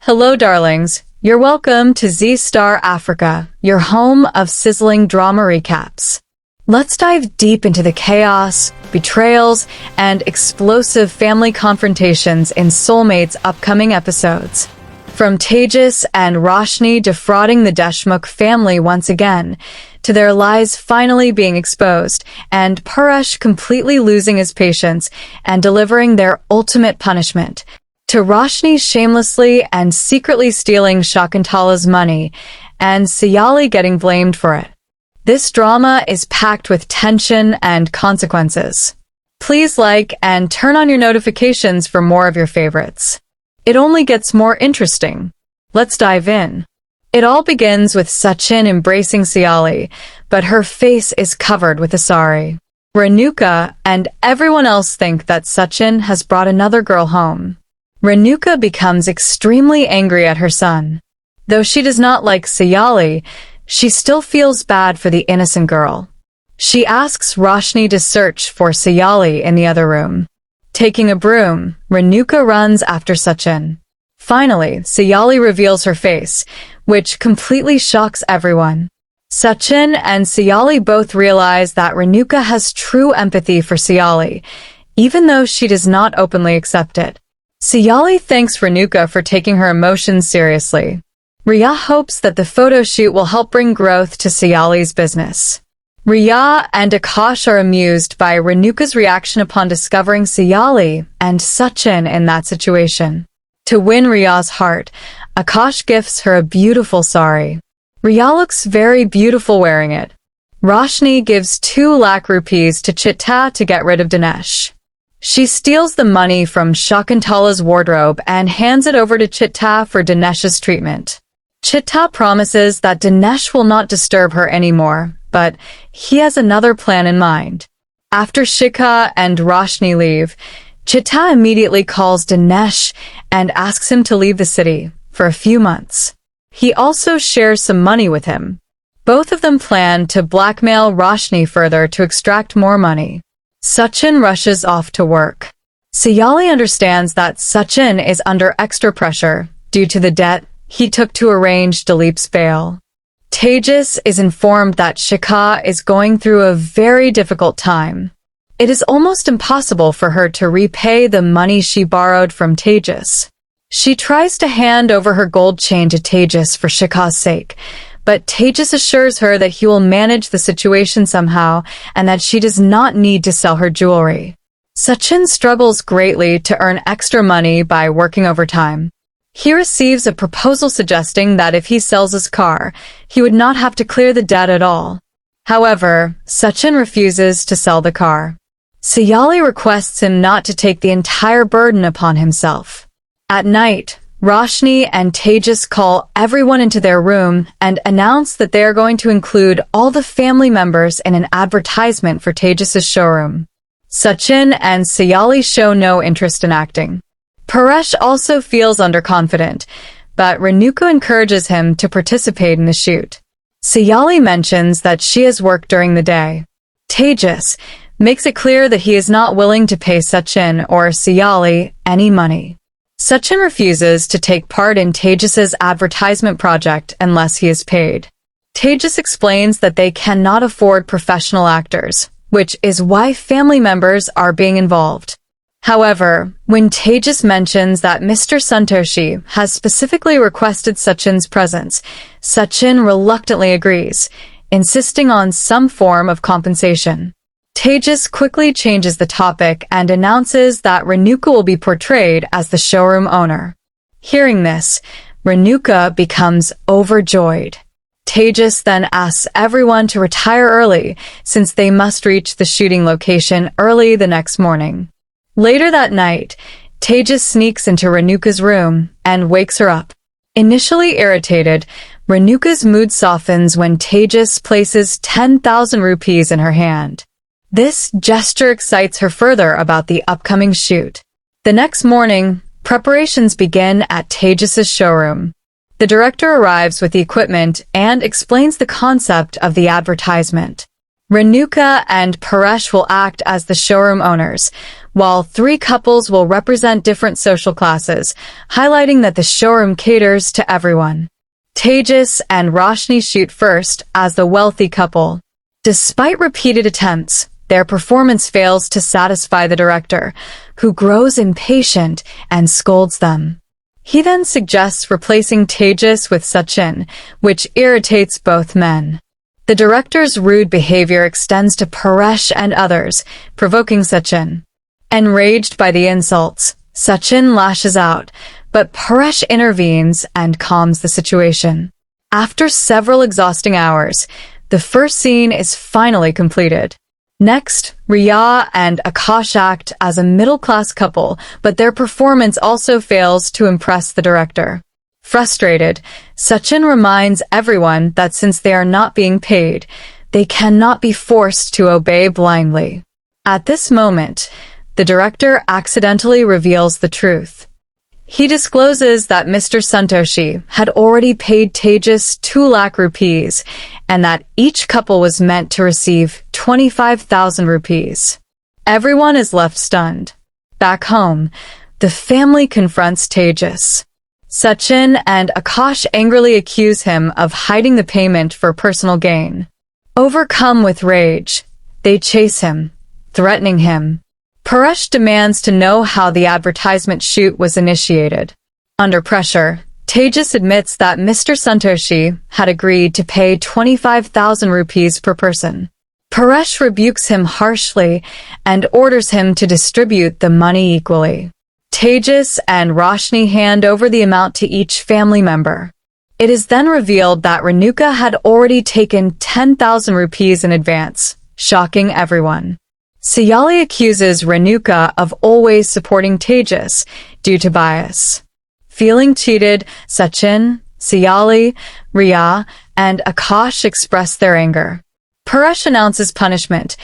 Hello, darlings. You're welcome to Z-Star Africa, your home of sizzling drama recaps. Let's dive deep into the chaos, betrayals, and explosive family confrontations in Soulmate's upcoming episodes. From Tejas and Roshni defrauding the Deshmukh family once again, to their lies finally being exposed, and Paresh completely losing his patience and delivering their ultimate punishment, to Roshni shamelessly and secretly stealing Shakuntala's money, and Sayali getting blamed for it. This drama is packed with tension and consequences. Please like and turn on your notifications for more of your favorites. It only gets more interesting. Let's dive in. It all begins with Sachin embracing Sayali, but her face is covered with a sari. Renuka and everyone else think that Sachin has brought another girl home. Renuka becomes extremely angry at her son. Though she does not like Sayali, she still feels bad for the innocent girl. She asks Roshni to search for Sayali in the other room. Taking a broom, Renuka runs after Sachin. Finally, Sayali reveals her face, which completely shocks everyone. Sachin and Sayali both realize that Renuka has true empathy for Sayali, even though she does not openly accept it. Sayali thanks Renuka for taking her emotions seriously. Riya hopes that the photo shoot will help bring growth to Sayali's business. Riya and Akash are amused by Renuka's reaction upon discovering Sayali and Sachin in that situation. To win Riya's heart, Akash gifts her a beautiful sari. Riya looks very beautiful wearing it. Roshni gives 2 lakh rupees to Chitta to get rid of Dinesh. She steals the money from Shakuntala's wardrobe and hands it over to Chitta for Dinesh's treatment. Chitta promises that Dinesh will not disturb her anymore, but he has another plan in mind. After Shikha and Roshni leave, Chitta immediately calls Dinesh and asks him to leave the city for a few months. He also shares some money with him. Both of them plan to blackmail Roshni further to extract more money. Sachin rushes off to work. Sayali understands that Sachin is under extra pressure due to the debt he took to arrange Dilip's bail. Tejas is informed that Shikha is going through a very difficult time. It is almost impossible for her to repay the money she borrowed from Tejas. She tries to hand over her gold chain to Tejas for Shikha's sake, but Tejas assures her that he will manage the situation somehow and that she does not need to sell her jewelry. Sachin struggles greatly to earn extra money by working overtime. He receives a proposal suggesting that if he sells his car, he would not have to clear the debt at all. However, Sachin refuses to sell the car. Sayali requests him not to take the entire burden upon himself. At night, Roshni and Tejas call everyone into their room and announce that they are going to include all the family members in an advertisement for Tejas' showroom. Sachin and Sayali show no interest in acting. Paresh also feels underconfident, but Renuka encourages him to participate in the shoot. Sayali mentions that she has worked during the day. Tejas makes it clear that he is not willing to pay Sachin or Sayali any money. Sachin refuses to take part in Tejas' advertisement project unless he is paid. Tejas explains that they cannot afford professional actors, which is why family members are being involved. However, when Tejas mentions that Mr. Santoshi has specifically requested Sachin's presence, Sachin reluctantly agrees, insisting on some form of compensation. Tejas quickly changes the topic and announces that Renuka will be portrayed as the showroom owner. Hearing this, Renuka becomes overjoyed. Tejas then asks everyone to retire early since they must reach the shooting location early the next morning. Later that night, Tejas sneaks into Renuka's room and wakes her up. Initially irritated, Renuka's mood softens when Tejas places 10,000 rupees in her hand. This gesture excites her further about the upcoming shoot. The next morning, preparations begin at Tejas' showroom. The director arrives with the equipment and explains the concept of the advertisement. Renuka and Paresh will act as the showroom owners, while 3 couples will represent different social classes, highlighting that the showroom caters to everyone. Tejas and Roshni shoot first as the wealthy couple. Despite repeated attempts, their performance fails to satisfy the director, who grows impatient and scolds them. He then suggests replacing Tejas with Sachin, which irritates both men. The director's rude behavior extends to Paresh and others, provoking Sachin. Enraged by the insults, Sachin lashes out, but Paresh intervenes and calms the situation. After several exhausting hours, the first scene is finally completed. Next, Riya and Akash act as a middle-class couple, but their performance also fails to impress the director. Frustrated, Sachin reminds everyone that since they are not being paid, they cannot be forced to obey blindly. At this moment, the director accidentally reveals the truth. He discloses that Mr. Santoshi had already paid Tejas 2 lakh rupees and that each couple was meant to receive 25,000 rupees. Everyone is left stunned. Back home, the family confronts Tejas. Sachin and Akash angrily accuse him of hiding the payment for personal gain. Overcome with rage, they chase him, threatening him. Paresh demands to know how the advertisement shoot was initiated. Under pressure, Tejas admits that Mr. Santoshi had agreed to pay 25,000 rupees per person. Paresh rebukes him harshly and orders him to distribute the money equally. Tejas and Roshni hand over the amount to each family member. It is then revealed that Renuka had already taken 10,000 rupees in advance, shocking everyone. Siyali accuses Renuka of always supporting Tejas due to bias. Feeling cheated, Sachin, Siyali, Riya, and Akash express their anger. Paresh announces punishment.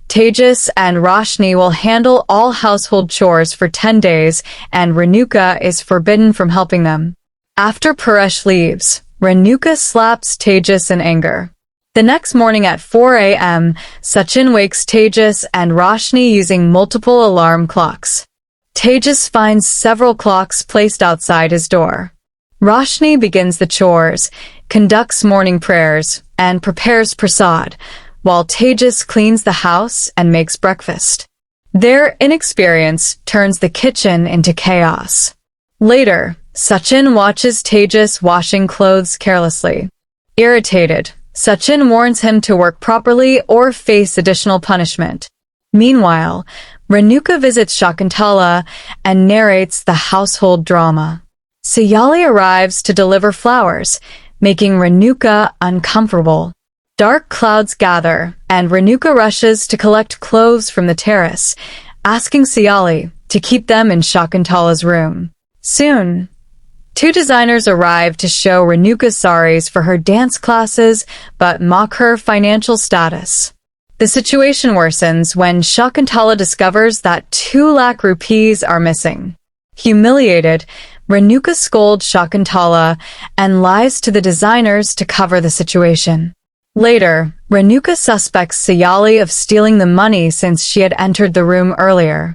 Tejas and Roshni will handle all household chores for 10 days, and Renuka is forbidden from helping them. After Paresh leaves, Renuka slaps Tejas in anger. The next morning at 4 a.m., Sachin wakes Tejas and Roshni using multiple alarm clocks. Tejas finds several clocks placed outside his door. Roshni begins the chores, conducts morning prayers, and prepares prasad, while Tejas cleans the house and makes breakfast. Their inexperience turns the kitchen into chaos. Later, Sachin watches Tejas washing clothes carelessly. Irritated, Sachin warns him to work properly or face additional punishment. Meanwhile, Renuka visits Shakuntala and narrates the household drama. Siyali arrives to deliver flowers, making Renuka uncomfortable. Dark clouds gather, and Renuka rushes to collect clothes from the terrace, asking Siyali to keep them in Shakuntala's room. Soon, 2 designers arrive to show Renuka saris for her dance classes, but mock her financial status. The situation worsens when Shakuntala discovers that 2 lakh rupees are missing. Humiliated, Renuka scolds Shakuntala and lies to the designers to cover the situation. Later, Renuka suspects Siyali of stealing the money since she had entered the room earlier.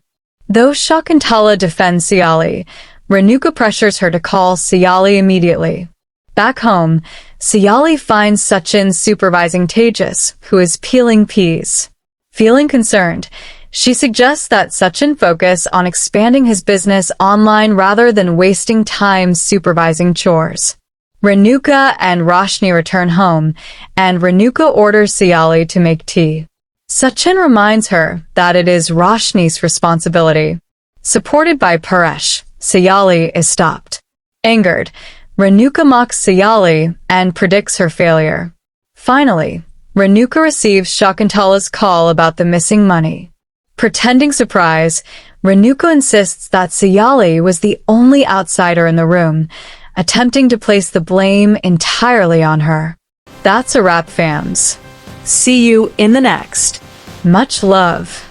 Though Shakuntala defends Siyali, Renuka pressures her to call Siyali immediately. Back home, Siyali finds Sachin supervising Tejas, who is peeling peas. Feeling concerned, she suggests that Sachin focus on expanding his business online rather than wasting time supervising chores. Renuka and Roshni return home, and Renuka orders Siyali to make tea. Sachin reminds her that it is Roshni's responsibility. Supported by Paresh, Siyali is stopped. Angered, Renuka mocks Siyali and predicts her failure. Finally, Renuka receives Shakuntala's call about the missing money. Pretending surprise, Renuka insists that Siyali was the only outsider in the room, attempting to place the blame entirely on her. That's a wrap, fams. See you in the next. Much love.